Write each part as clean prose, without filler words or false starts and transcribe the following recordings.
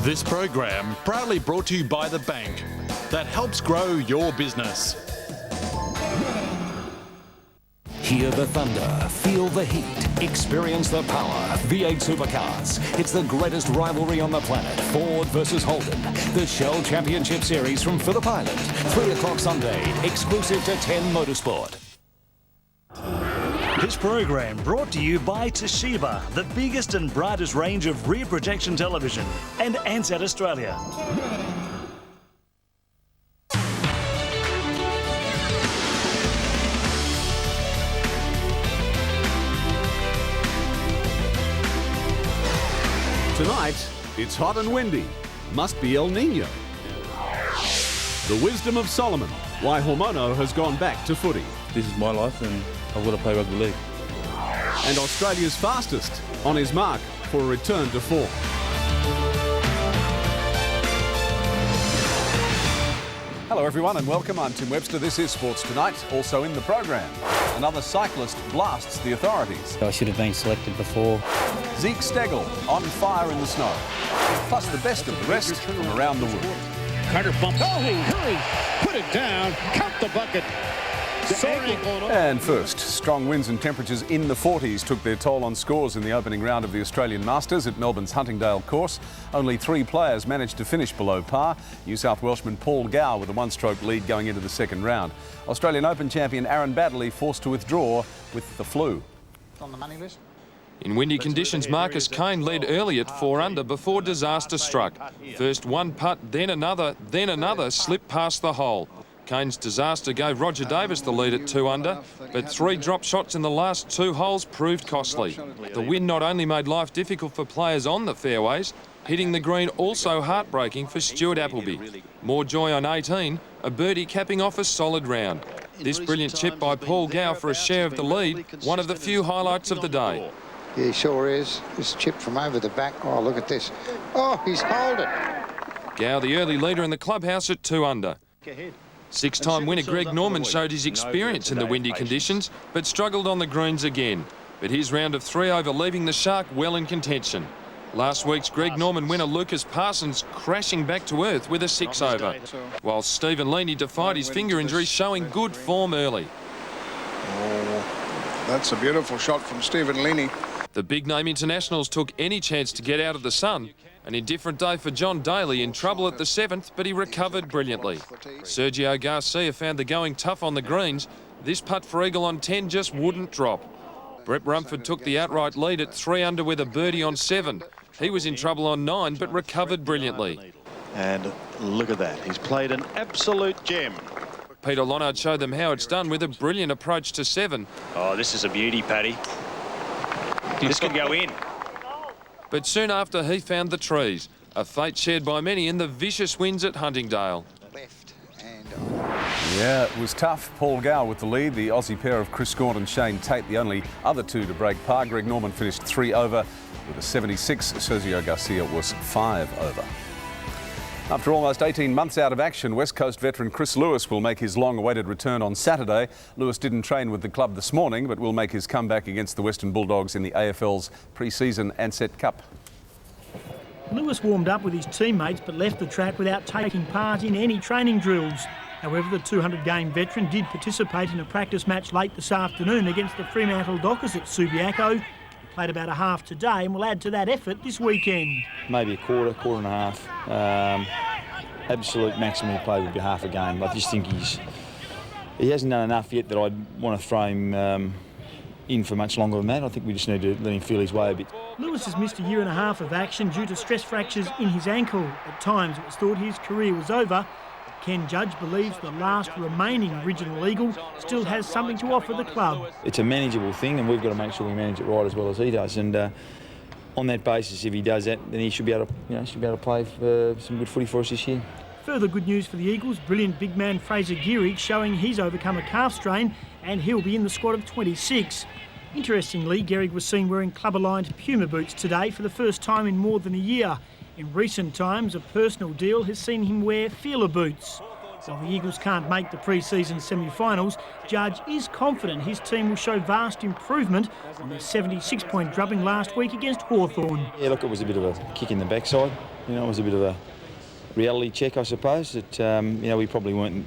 This program proudly brought to you by the bank that helps grow your business. Hear the thunder, feel the heat, experience the power. V8 Supercars. It's the greatest rivalry on the planet. Ford versus Holden. The Shell Championship Series from Phillip Island. 3 o'clock Sunday, exclusive to 10 Motorsport. This program brought to you by Toshiba, the biggest and brightest range of rear projection television, and Ansett Australia. Tonight, it's hot and windy. Must be El Nino. The wisdom of Solomon. Why Hormono has gone back to footy. This is my life and I've got to play rugby league. And Australia's fastest on his mark for a return to form. Hello everyone and welcome. I'm Tim Webster. This is Sports Tonight. Also in the program, another cyclist blasts the authorities. I should have been selected before. Zeke Stegel on fire in the snow. Plus the best of the rest from around the world. Carter bump. Oh, hurry! Put it down. Count the bucket. And first, strong winds and temperatures in the 40s took their toll on scores in the opening round of the Australian Masters at Melbourne's Huntingdale course. Only 3 players managed to finish below par. New South Welshman Paul Gow with a one-stroke lead going into the second round. Australian Open champion Aaron Baddeley forced to withdraw with the flu. On the money list. In windy conditions, Marcus Kane led early at 4 under before disaster struck. First one putt, then another slipped past the hole. Kane's disaster gave Roger Davis the lead at 2 under, but 3 drop shots in the last 2 holes proved costly. The wind not only made life difficult for players on the fairways, hitting the green also heartbreaking for Stuart Appleby. More joy on 18, a birdie capping off a solid round. This brilliant chip by Paul Gow for a share of the lead, one of the few highlights of the day. Yeah, he sure is. This chip from over the back. Oh, look at this. Oh, he's holed it. Gow, the early leader in the clubhouse at 2 under. 6-time winner Greg Norman showed his experience in the windy conditions, but struggled on the greens again. But his round of 3 over leaving the Shark well in contention. Last week's Greg Norman winner Lucas Parsons crashing back to earth with a 6 over, while Stephen Leaney defied his finger injury, showing good form early. Oh, that's a beautiful shot from Stephen Leaney. The big-name internationals took any chance to get out of the sun. An indifferent day for John Daly, in trouble at the 7th, but he recovered brilliantly. Sergio Garcia found the going tough on the greens. This putt for eagle on 10 just wouldn't drop. Brett Rumford took the outright lead at 3 under with a birdie on 7. He was in trouble on 9, but recovered brilliantly. And look at that. He's played an absolute gem. Peter Lonard showed them how it's done with a brilliant approach to 7. Oh, this is a beauty, Paddy. This could go in. But soon after, he found the trees, a fate shared by many in the vicious winds at Huntingdale. Yeah, it was tough. Paul Gow with the lead. The Aussie pair of Chris Gaunt and Shane Tate, the only other 2 to break par. Greg Norman finished 3 over with a 76. Sergio Garcia was 5 over. After almost 18 months out of action, West Coast veteran Chris Lewis will make his long-awaited return on Saturday. Lewis didn't train with the club this morning, but will make his comeback against the Western Bulldogs in the AFL's pre-season Ansett Cup. Lewis warmed up with his teammates but left the track without taking part in any training drills. However, the 200-game veteran did participate in a practice match late this afternoon against the Fremantle Dockers at Subiaco. He played about a half today and will add to that effort this weekend. Maybe a quarter and a half. Absolute maximum play would be half a game. I just think he hasn't done enough yet that I'd want to throw him in for much longer than that. I think we just need to let him feel his way a bit. Lewis has missed a year and a half of action due to stress fractures in his ankle. At times it was thought his career was over. Ken Judge believes the last remaining original Eagle still has something to offer the club. It's a manageable thing and we've got to make sure we manage it right as well as he does. And on that basis, if he does that, then he should be able to, play for some good footy for us this year. Further good news for the Eagles, brilliant big man Fraser Geary showing he's overcome a calf strain and he'll be in the squad of 26. Interestingly, Gehrig was seen wearing club-aligned Puma boots today for the first time in more than a year. In recent times, a personal deal has seen him wear Fila boots. While the Eagles can't make the pre-season semi-finals, Judge is confident his team will show vast improvement on their 76-point drubbing last week against Hawthorn. Yeah, look, it was a bit of a kick in the backside. You know, it was a bit of a reality check, I suppose. That you know, we probably weren't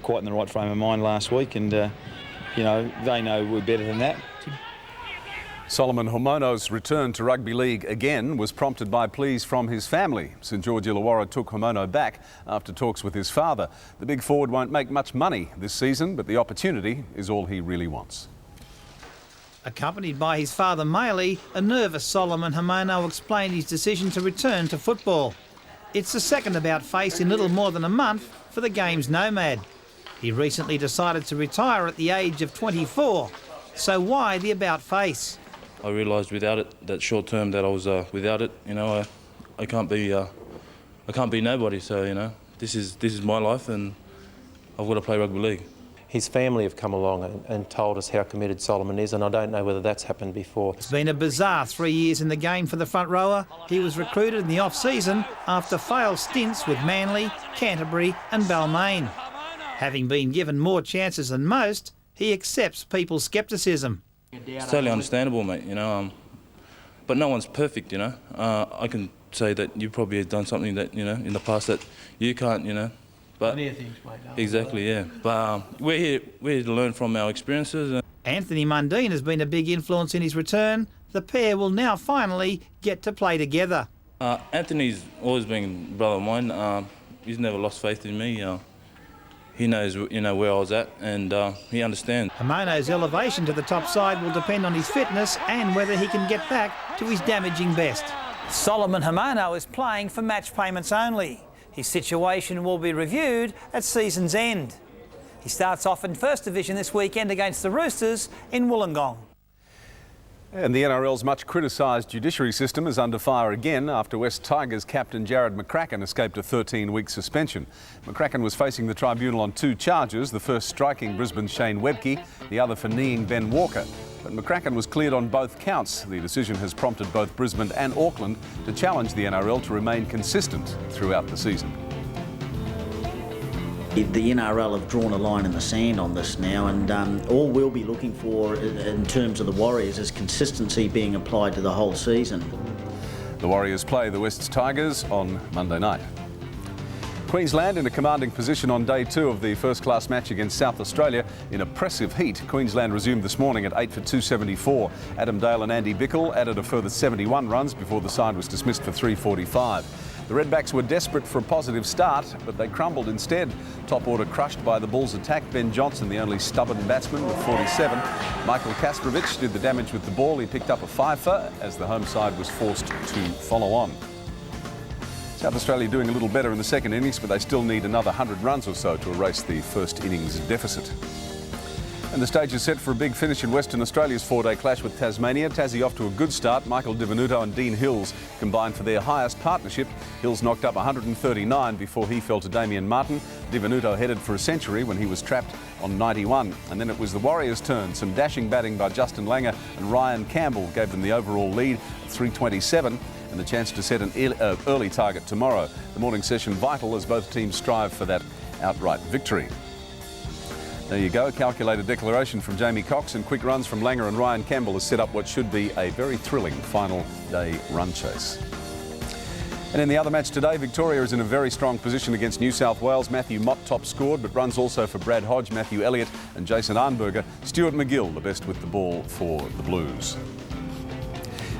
quite in the right frame of mind last week, and you know, they know we're better than that. Solomon Homono's return to rugby league again was prompted by pleas from his family. St George Illawarra took Homono back after talks with his father. The big forward won't make much money this season, but the opportunity is all he really wants. Accompanied by his father Maley, a nervous Solomon Homono explained his decision to return to football. It's the second about face in little more than a month for the game's nomad. He recently decided to retire at the age of 24. So why the about face? I realised without it, that short term that I was without it, you know, I can't be nobody. So you know, this is my life, and I've got to play rugby league. His family have come along and told us how committed Solomon is, and I don't know whether that's happened before. It's been a bizarre 3 years in the game for the front rower. He was recruited in the off-season after failed stints with Manly, Canterbury and Balmain. Having been given more chances than most, he accepts people's scepticism. It's totally understandable, mate, you know, but no one's perfect, you know. I can say that you probably have done something that, you know, in the past that you can't, you know. But Plenty of things, mate. Exactly, yeah. But we're here to learn from our experiences. Anthony Mundine has been a big influence in his return. The pair will now finally get to play together. Anthony's always been a brother of mine. He's never lost faith in me. He knows, you know, where I was at, and he understands. Homono's elevation to the top side will depend on his fitness and whether he can get back to his damaging best. Solomon Homono is playing for match payments only. His situation will be reviewed at season's end. He starts off in First Division this weekend against the Roosters in Wollongong. And the NRL's much criticised judiciary system is under fire again after West Tigers captain Jared McCracken escaped a 13-week suspension. McCracken was facing the tribunal on 2 charges, the first striking Brisbane's Shane Webke, the other for kneeing Ben Walker. But McCracken was cleared on both counts. The decision has prompted both Brisbane and Auckland to challenge the NRL to remain consistent throughout the season. The NRL have drawn a line in the sand on this now, and all we'll be looking for in terms of the Warriors is consistency being applied to the whole season. The Warriors play the West Tigers on Monday night. Queensland in a commanding position on day 2 of the first-class match against South Australia in oppressive heat. Queensland resumed this morning at 8 for 274. Adam Dale and Andy Bickle added a further 71 runs before the side was dismissed for 345. The Redbacks were desperate for a positive start, but they crumbled instead. Top order crushed by the Bulls' attack. Ben Johnson, the only stubborn batsman, with 47. Michael Kastrovic did the damage with the ball. He picked up a fifer as the home side was forced to follow on. South Australia doing a little better in the second innings, but they still need another 100 runs or so to erase the first innings deficit. And the stage is set for a big finish in Western Australia's 4-day clash with Tasmania. Tassie off to a good start. Michael Di Venuto and Dean Hills combined for their highest partnership. Hills knocked up 139 before he fell to Damien Martin. Di Venuto headed for a century when he was trapped on 91. And then it was the Warriors' turn. Some dashing batting by Justin Langer and Ryan Campbell gave them the overall lead at 327 and the chance to set an early target tomorrow. The morning session vital as both teams strive for that outright victory. There you go, a calculated declaration from Jamie Cox and quick runs from Langer and Ryan Campbell has set up what should be a very thrilling final day run chase. And in the other match today, Victoria is in a very strong position against New South Wales. Matthew Mott top scored, but runs also for Brad Hodge, Matthew Elliott and Jason Arnberger. Stuart McGill the best with the ball for the Blues.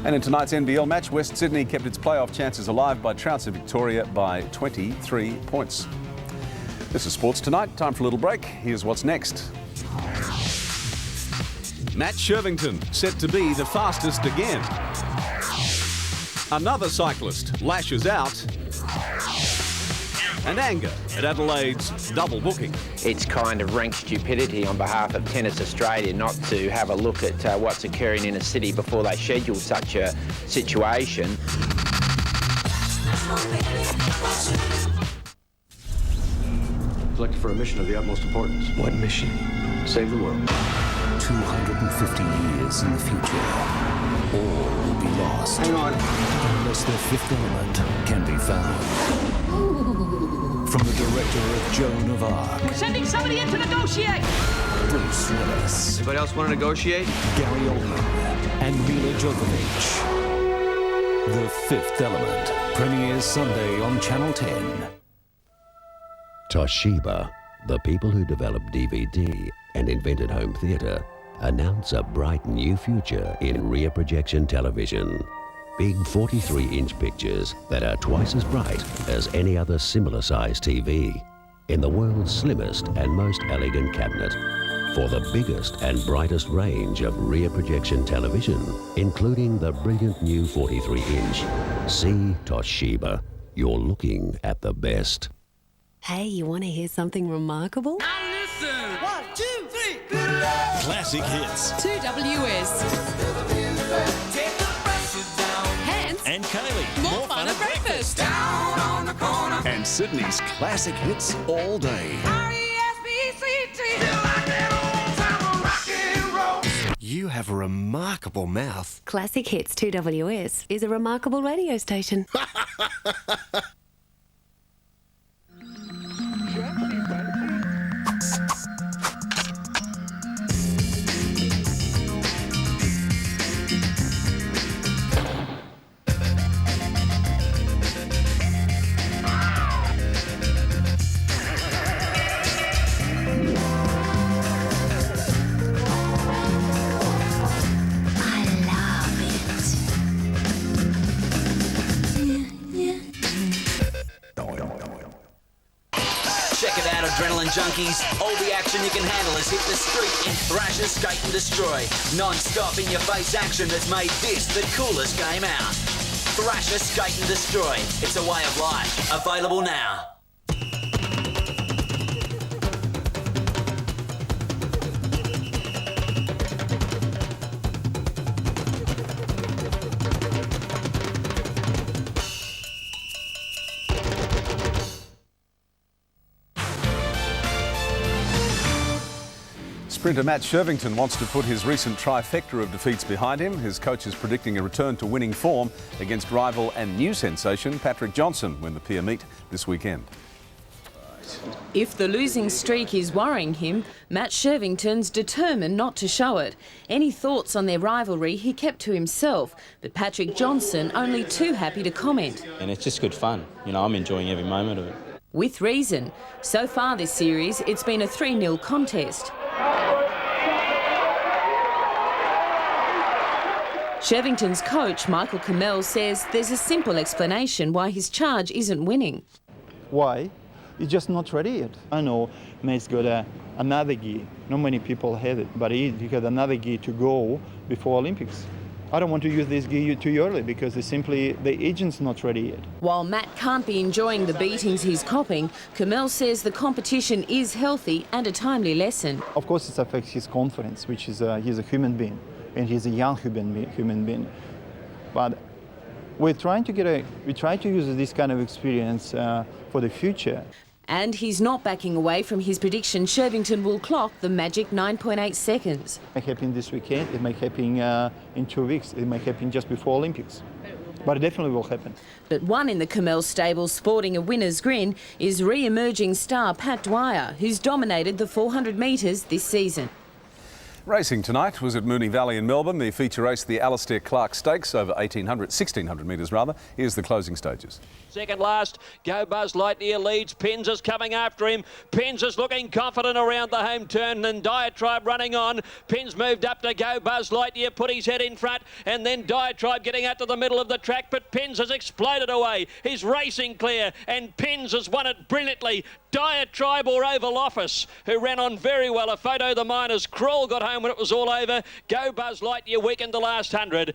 And in tonight's NBL match, West Sydney kept its playoff chances alive by trouncing Victoria by 23 points. This is Sports Tonight. Time for a little break. Here's what's next. Matt Shervington set to be the fastest again. Another cyclist lashes out. And anger at Adelaide's double booking. It's kind of rank stupidity on behalf of Tennis Australia not to have a look at what's occurring in a city before they schedule such a situation. Selected for a mission of the utmost importance. What mission? Save the world. 250 years in the future, all will be lost. Hang on. Unless the fifth element can be found. From the director of Joan of Arc, We're sending somebody in to negotiate. Bruce Willis, Anybody else want to negotiate? Gary Oldman, and Mila Jovovich. The Fifth Element premieres Sunday on Channel 10. Toshiba, the people who developed DVD and invented home theatre, announce a bright new future in rear projection television. Big 43-inch pictures that are twice as bright as any other similar-sized TV. In the world's slimmest and most elegant cabinet. For the biggest and brightest range of rear projection television, including the brilliant new 43-inch. See Toshiba. You're looking at the best. Hey, you want to hear something remarkable? Now listen. 1, 2, 3. Classic hits. 2WS. Hands And Kaylee. more fun at breakfast. Down on the corner. And Sydney's classic hits all day. R-E-S-P-C-T. Feel like that old time rock and roll. You have a remarkable mouth. Classic Hits 2WS is a remarkable radio station. Check it out, adrenaline junkies. All the action you can handle has hit the street in Thrasher Skate and Destroy. Non-stop in-your-face action has made this the coolest game out. Thrasher Skate and Destroy. It's a way of life. Available now. Sprinter Matt Shirvington wants to put his recent trifecta of defeats behind him. His coach is predicting a return to winning form against rival and new sensation Patrick Johnson when the pair meet this weekend. If the losing streak is worrying him, Matt Shirvington's determined not to show it. Any thoughts on their rivalry he kept to himself, but Patrick Johnson only too happy to comment. And it's just good fun. You know, I'm enjoying every moment of it. With reason. So far this series, it's been a 3-0 contest. Shirvington's coach, Michael Kamel, says there's a simple explanation why his charge isn't winning. Why? He's just not ready yet. I know Matt's got another gear. Not many people have it, but he got another gear to go before Olympics. I don't want to use this gear too early because it's simply the agent's not ready yet. While Matt can't be enjoying the beatings he's copping, Kamel says the competition is healthy and a timely lesson. Of course, it affects his confidence, which is he's a human being, and he's a young human being. But we try to use this kind of experience for the future. And he's not backing away from his prediction Shirvington will clock the magic 9.8 seconds. It may happen this weekend, it may happen in 2 weeks, it may happen just before Olympics. But it definitely will happen. But one in the Kamel stable sporting a winner's grin is re-emerging star Pat Dwyer, who's dominated the 400 metres this season. Racing tonight was at Moonee Valley in Melbourne. The feature race, the Alastair Clark Stakes, over 1600 metres rather. Here's the closing stages. Second last, Go Buzz Lightyear leads. Pins is coming after him. Pins is looking confident around the home turn, and Diatribe running on. Pins moved up to Go Buzz Lightyear, put his head in front, and then Diatribe getting out to the middle of the track, but Pins has exploded away. He's racing clear, and Pins has won it brilliantly. Diatribe or Oval Office, who ran on very well. A photo of the miners. Crawl got home when it was all over. Go Buzz Lightyear weakened the last 100.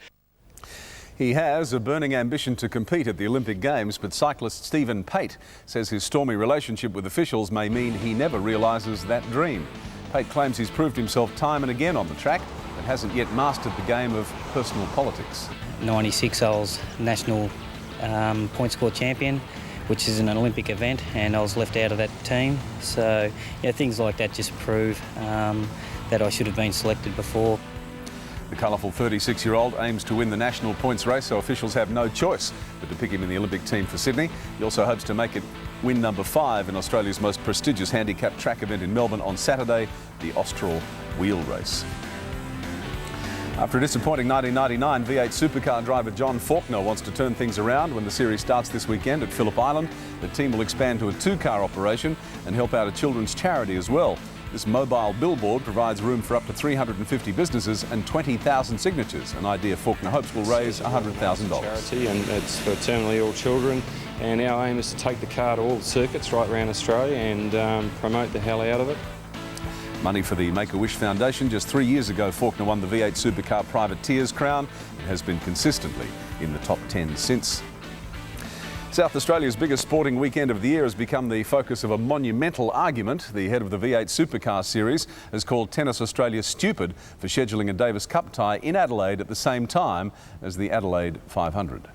He has a burning ambition to compete at the Olympic Games, but cyclist Stephen Pate says his stormy relationship with officials may mean he never realises that dream. Pate claims he's proved himself time and again on the track, but hasn't yet mastered the game of personal politics. 96 I was national point score champion, which is an Olympic event, and I was left out of that team. So yeah, things like that just prove that I should have been selected before. The colourful 36-year-old aims to win the national points race, so officials have no choice but to pick him in the Olympic team for Sydney. He also hopes to make it win number 5 in Australia's most prestigious handicap track event in Melbourne on Saturday, the Austral Wheel Race. After a disappointing 1999, V8 supercar driver John Faulkner wants to turn things around when the series starts this weekend at Phillip Island. The team will expand to a 2-car operation and help out a children's charity as well. This mobile billboard provides room for up to 350 businesses and 20,000 signatures, an idea Faulkner hopes will raise $100,000. Charity, and it's for terminally ill children, and our aim is to take the car to all the circuits right around Australia and promote the hell out of it. Money for the Make-A-Wish Foundation. Just 3 years ago, Faulkner won the V8 Supercar Privateers crown and has been consistently in the top 10 since. South Australia's biggest sporting weekend of the year has become the focus of a monumental argument. The head of the V8 Supercar Series has called Tennis Australia stupid for scheduling a Davis Cup tie in Adelaide at the same time as the Adelaide 500.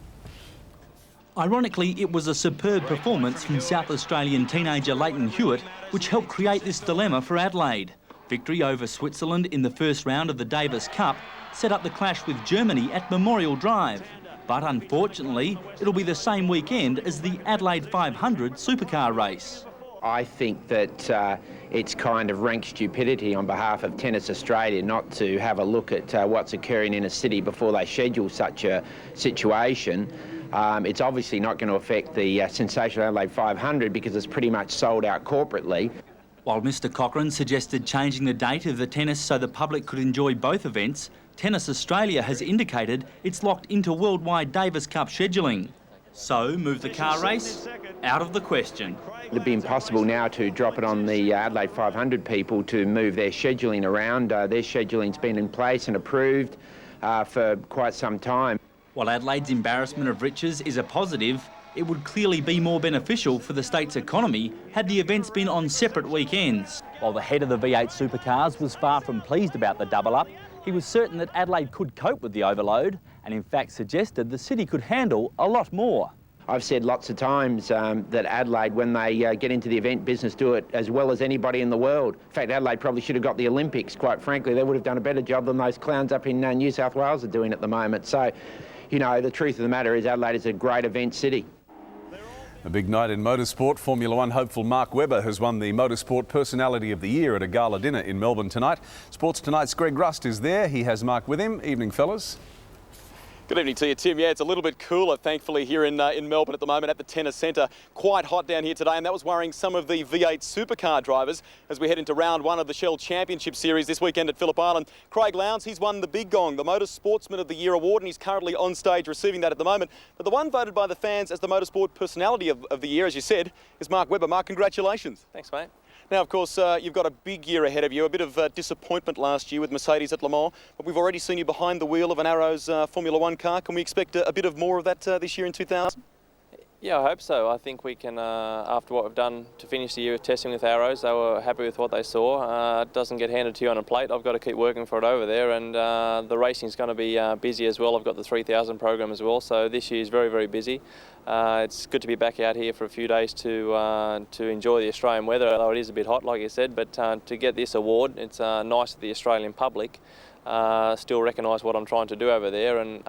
Ironically, it was a superb performance from South Australian teenager Leighton Hewitt which helped create this dilemma for Adelaide. Victory over Switzerland in the first round of the Davis Cup set up the clash with Germany at Memorial Drive. But unfortunately, it'll be the same weekend as the Adelaide 500 supercar race. I think that it's kind of rank stupidity on behalf of Tennis Australia not to have a look at what's occurring in a city before they schedule such a situation. It's obviously not going to affect the sensational Adelaide 500 because it's pretty much sold out corporately. While Mr Cochrane suggested changing the date of the tennis so the public could enjoy both events, Tennis Australia has indicated it's locked into worldwide Davis Cup scheduling. So, move the car race out of the question. It'd be impossible now to drop it on the Adelaide 500 people to move their scheduling around. Their scheduling's been in place and approved for quite some time. While Adelaide's embarrassment of riches is a positive, it would clearly be more beneficial for the state's economy had the events been on separate weekends. While the head of the V8 Supercars was far from pleased about the double-up, he was certain that Adelaide could cope with the overload and in fact suggested the city could handle a lot more. I've said lots of times that Adelaide, when they get into the event business, do it as well as anybody in the world. In fact, Adelaide probably should have got the Olympics, quite frankly. They would have done a better job than those clowns up in New South Wales are doing at the moment. So, you know, the truth of the matter is Adelaide is a great event city. A big night in motorsport. Formula One hopeful Mark Webber has won the Motorsport Personality of the Year at a gala dinner in Melbourne tonight. Sports Tonight's Greg Rust is there. He has Mark with him. Evening, fellas. Good evening to you, Tim. Yeah, it's a little bit cooler, thankfully, here in Melbourne at the moment at the Tennis Centre. Quite hot down here today, and that was worrying some of the V8 supercar drivers as we head into round 1 of the Shell Championship Series this weekend at Phillip Island. Craig Lowndes, he's won the Big Gong, the Motorsportsman of the Year award, and he's currently on stage receiving that at the moment. But the one voted by the fans as the Motorsport Personality of the Year, as you said, is Mark Webber. Mark, congratulations. Thanks, mate. Now, of course, you've got a big year ahead of you, a bit of disappointment last year with Mercedes at Le Mans, but we've already seen you behind the wheel of an Arrows Formula One car. Can we expect a bit of more of that this year in 2000? Yeah, I hope so. I think we can, after what we've done to finish the year of testing with Arrows, they were happy with what they saw. It doesn't get handed to you on a plate. I've got to keep working for it over there, and the racing's going to be busy as well. I've got the 3000 program as well, so this year's very, very busy. It's good to be back out here for a few days to enjoy the Australian weather, although it is a bit hot, like you said, but to get this award, it's nice that the Australian public still recognise what I'm trying to do over there, and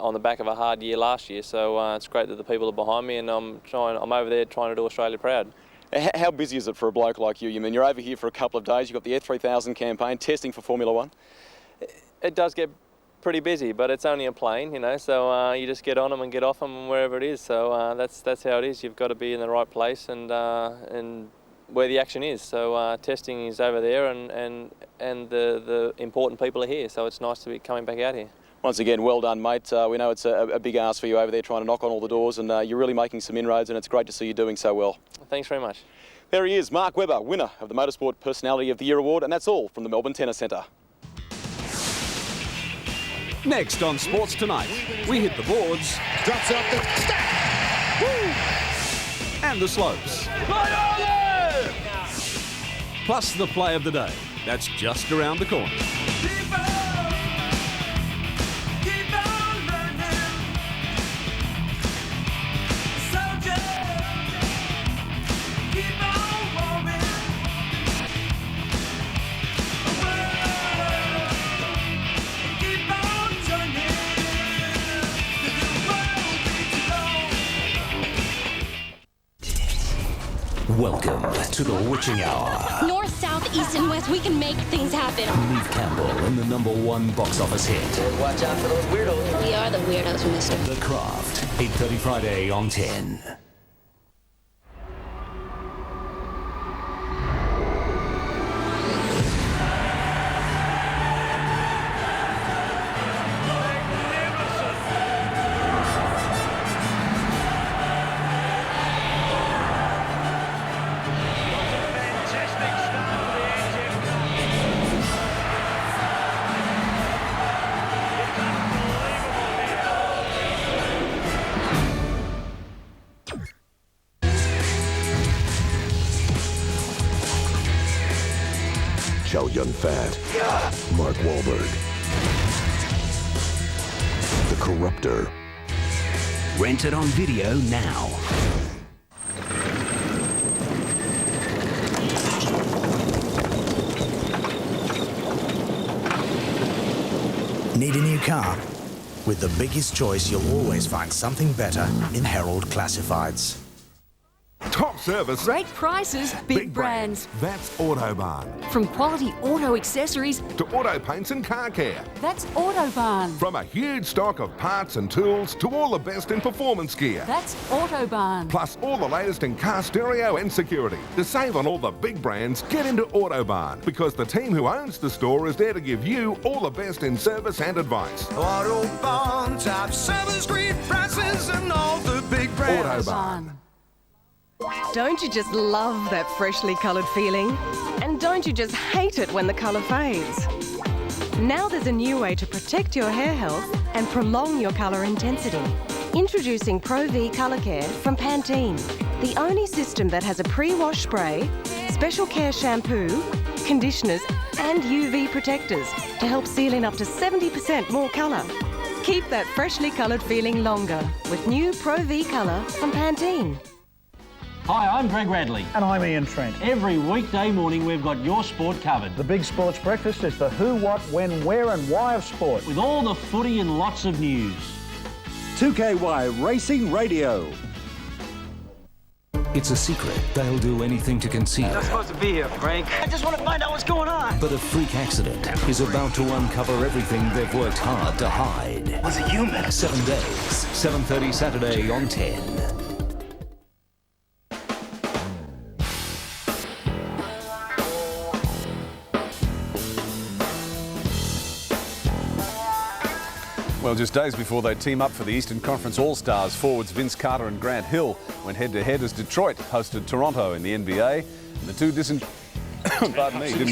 on the back of a hard year last year, so it's great that the people are behind me, and I'm over there trying to do Australia proud. How busy is it for a bloke like you? I mean, you're over here for a couple of days, you've got the F3000 campaign, testing for Formula One. It does get pretty busy, but it's only a plane, you know, so you just get on them and get off them wherever it is, so that's how it is. You've got to be in the right place and where the action is, so testing is over there, and the important people are here, so it's nice to be coming back out here. Once again, well done, mate. We know it's a big ask for you over there trying to knock on all the doors, and you're really making some inroads, and it's great to see you doing so well. Thanks very much. There he is, Mark Webber, winner of the Motorsport Personality of the Year award, and that's all from the Melbourne Tennis Centre. Next on Sports Tonight, we hit the boards. Drops off the stack. Woo! And the slopes. Plus the play of the day. That's just around the corner. Welcome to the Witching Hour. North, south, east, and west, we can make things happen. Neve Campbell and the #1 box office hit. Watch out for those weirdos. We are the weirdos, mister. The Craft, 8:30 Friday on 10. Chow Yun-Fat, Mark Wahlberg, The Corruptor. Rent it on video now. Need a new car? With the biggest choice, you'll always find something better in Herald Classifieds. Top service. Great prices, big brands. That's Autobahn. From quality auto accessories to auto paints and car care. That's Autobahn. From a huge stock of parts and tools to all the best in performance gear. That's Autobahn. Plus all the latest in car stereo and security. To save on all the big brands, get into Autobahn because the team who owns the store is there to give you all the best in service and advice. Autobahn, top service, great prices, and all the big brands. Autobahn. Don't you just love that freshly coloured feeling? And don't you just hate it when the colour fades? Now there's a new way to protect your hair health and prolong your colour intensity. Introducing Pro V Colour Care from Pantene, the only system that has a pre-wash spray, special care shampoo, conditioners and UV protectors to help seal in up to 70% more colour. Keep that freshly coloured feeling longer with new Pro V Colour from Pantene. Hi, I'm Greg Radley. And I'm Ian Trent. Every weekday morning we've got your sport covered. The Big Sports Breakfast is the who, what, when, where and why of sport. With all the footy and lots of news. 2KY Racing Radio. It's a secret they'll do anything to conceal. You're not supposed to be here, Frank. I just want to find out what's going on. But a freak accident is about to uncover everything they've worked hard to hide. Was it human? 7 days, 7:30 Saturday on 10. Well, just days before they team up for the Eastern Conference All-Stars, forwards Vince Carter and Grant Hill went head-to-head as Detroit hosted Toronto in the NBA. And the two didn't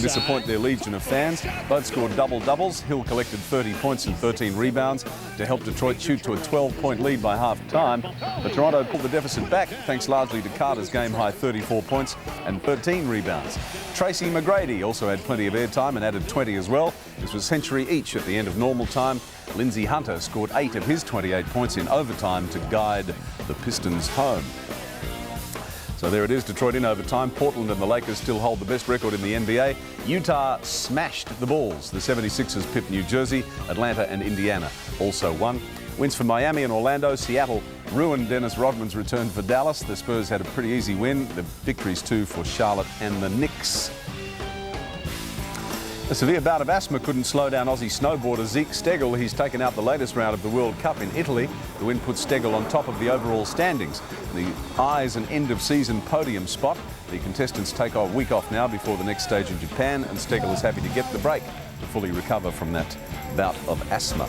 disappoint their legion of fans. Both scored double-doubles. Hill collected 30 points and 13 rebounds to help Detroit shoot to a 12-point lead by half-time. But Toronto pulled the deficit back, thanks largely to Carter's game-high 34 points and 13 rebounds. Tracy McGrady also had plenty of airtime and added 20 as well. This was a century each at the end of normal time. Lindsay Hunter scored 8 of his 28 points in overtime to guide the Pistons home. So there it is, Detroit in overtime. Portland and the Lakers still hold the best record in the NBA. Utah smashed the Bulls. The 76ers pipped New Jersey. Atlanta and Indiana also won. Wins for Miami and Orlando. Seattle ruined Dennis Rodman's return for Dallas. The Spurs had a pretty easy win. The victories too for Charlotte and the Knicks. A severe bout of asthma couldn't slow down Aussie snowboarder Zeke Stegel. He's taken out the latest round of the World Cup in Italy. The win puts Stegel on top of the overall standings. The eyes an end-of-season podium spot. The contestants take a week off now before the next stage in Japan, and Stegel is happy to get the break to fully recover from that bout of asthma.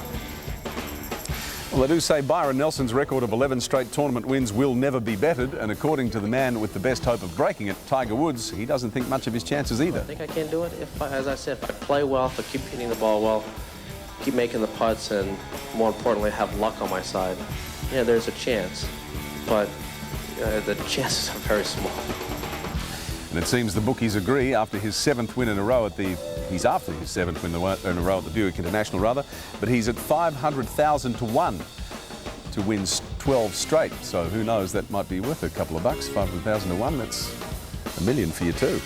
Well, they do say Byron Nelson's record of 11 straight tournament wins will never be bettered, and according to the man with the best hope of breaking it, Tiger Woods, he doesn't think much of his chances either. I think I can do it if, as I said, if I play well, if I keep hitting the ball well, keep making the putts, and more importantly, have luck on my side. Yeah, there's a chance, but the chances are very small. And it seems the bookies agree after his 7th win in a row at the... He's after his 7th win in a row at the Buick International, but he's at 500,000 to 1 to win 12 straight. So who knows, that might be worth a couple of bucks. 500,000 to 1, that's $1 million for you too.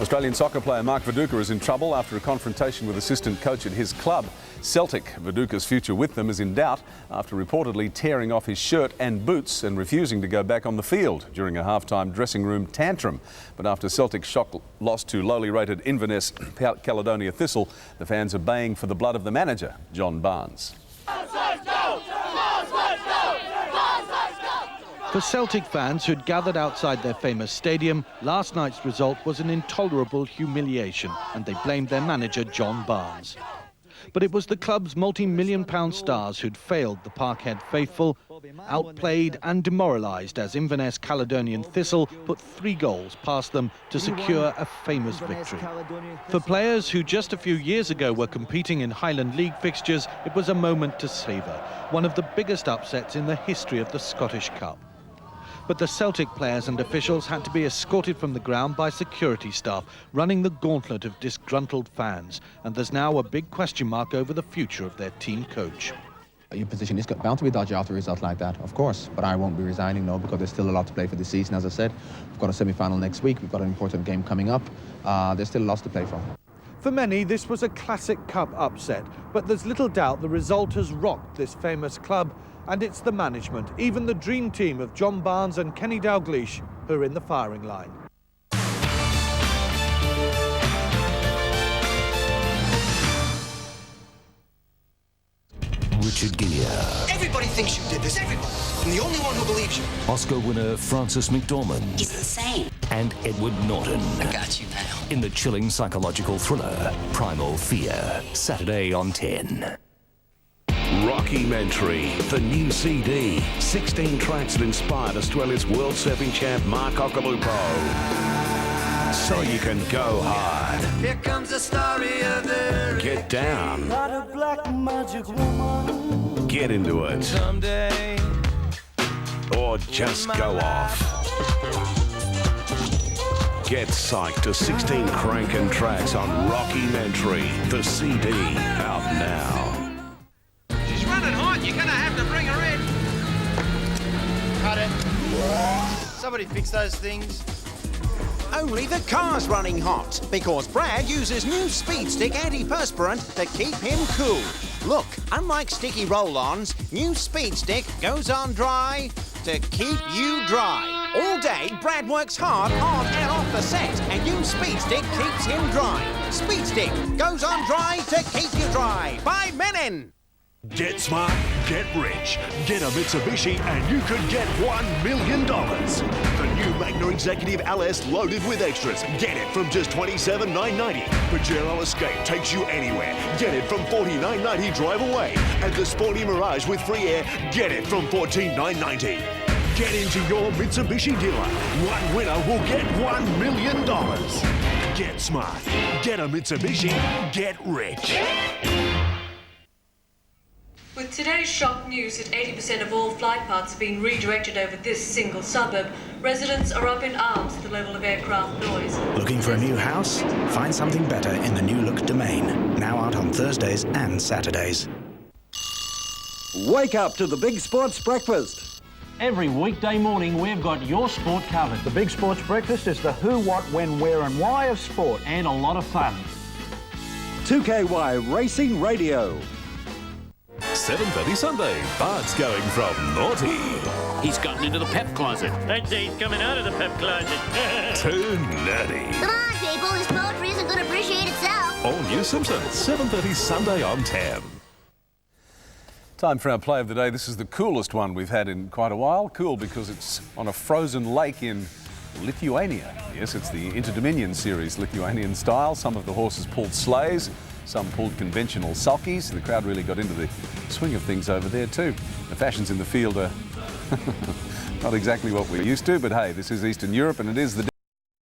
Australian soccer player Mark Viduka is in trouble after a confrontation with assistant coach at his club. Celtic, Viduka's future with them is in doubt after reportedly tearing off his shirt and boots and refusing to go back on the field during a half-time dressing room tantrum. But after Celtic's shock loss to lowly rated Inverness Caledonia Thistle, the fans are baying for the blood of the manager, John Barnes. For Celtic fans who'd gathered outside their famous stadium, last night's result was an intolerable humiliation, and they blamed their manager, John Barnes. But it was the club's multi-million-pound stars who'd failed the Parkhead faithful, outplayed and demoralised as Inverness Caledonian Thistle put 3 goals past them to secure a famous victory. For players who just a few years ago were competing in Highland League fixtures, it was a moment to savour, one of the biggest upsets in the history of the Scottish Cup. But the Celtic players and officials had to be escorted from the ground by security staff, running the gauntlet of disgruntled fans. And there's now a big question mark over the future of their team coach. Your position is bound to be dodgy after a result like that, of course. But I won't be resigning, no, because there's still a lot to play for this season, as I said. We've got a semi-final next week. We've got an important game coming up. There's still lots to play for. For many, this was a classic cup upset. But there's little doubt the result has rocked this famous club. And it's the management, even the dream team of John Barnes and Kenny Dalglish, who are in the firing line. Richard Gere. Everybody thinks you did this, everybody. I'm the only one who believes you. Oscar winner Frances McDormand. He's insane. And Edward Norton. I got you now. In the chilling psychological thriller, Primal Fear, Saturday on 10. Rockymentary, the new CD. 16 tracks that inspired Australia's world surfing champ Mark Occhilupo. So you can go hard. Here comes the story of the Get down. Not a black magic woman. Get into it. Someday. Or just go off. Get psyched to 16 crankin' tracks on Rockymentary, the CD, out now. She's running hot. You're gonna have to bring her in. Cut it. Somebody fix those things. Only the car's running hot because Brad uses new Speed Stick antiperspirant to keep him cool. Look, unlike sticky roll-ons, new Speed Stick goes on dry to keep you dry. All day, Brad works hard on and off the set, and new Speed Stick keeps him dry. Speed Stick goes on dry to keep you dry. By Menon. Get smart, get rich. Get a Mitsubishi and you could get $1 million. The new Magna Executive LS loaded with extras. Get it from just $27,990. Pajero Escape takes you anywhere. Get it from $49.90 drive away. And the Sporty Mirage with free air, get it from $14,990. Get into your Mitsubishi dealer. One winner will get $1 million. Get smart, get a Mitsubishi, get rich. With today's shock news that 80% of all flight paths are being redirected over this single suburb, residents are up in arms at the level of aircraft noise. Looking for a new house? Find something better in the new look Domain. Now out on Thursdays and Saturdays. Wake up to the Big Sports Breakfast. Every weekday morning, we've got your sport covered. The Big Sports Breakfast is the who, what, when, where and why of sport. And a lot of fun. 2KY Racing Radio. 7:30 Sunday, Bart's going from naughty. He's gotten into the pep closet. I'd say he's coming out of the pep closet. To nerdy. Come on, people, this poetry isn't going to appreciate itself. All new Simpsons, 7:30 Sunday on 10. Time for our play of the day. This is the coolest one we've had in quite a while. Cool because it's on a frozen lake in Lithuania. Yes, it's the Interdominion Series, Lithuanian style. Some of the horses pulled sleighs, some pulled conventional sulkies. The crowd really got into the swing of things over there too. The fashions in the field are not exactly what we're used to, but hey, this is Eastern Europe and it is the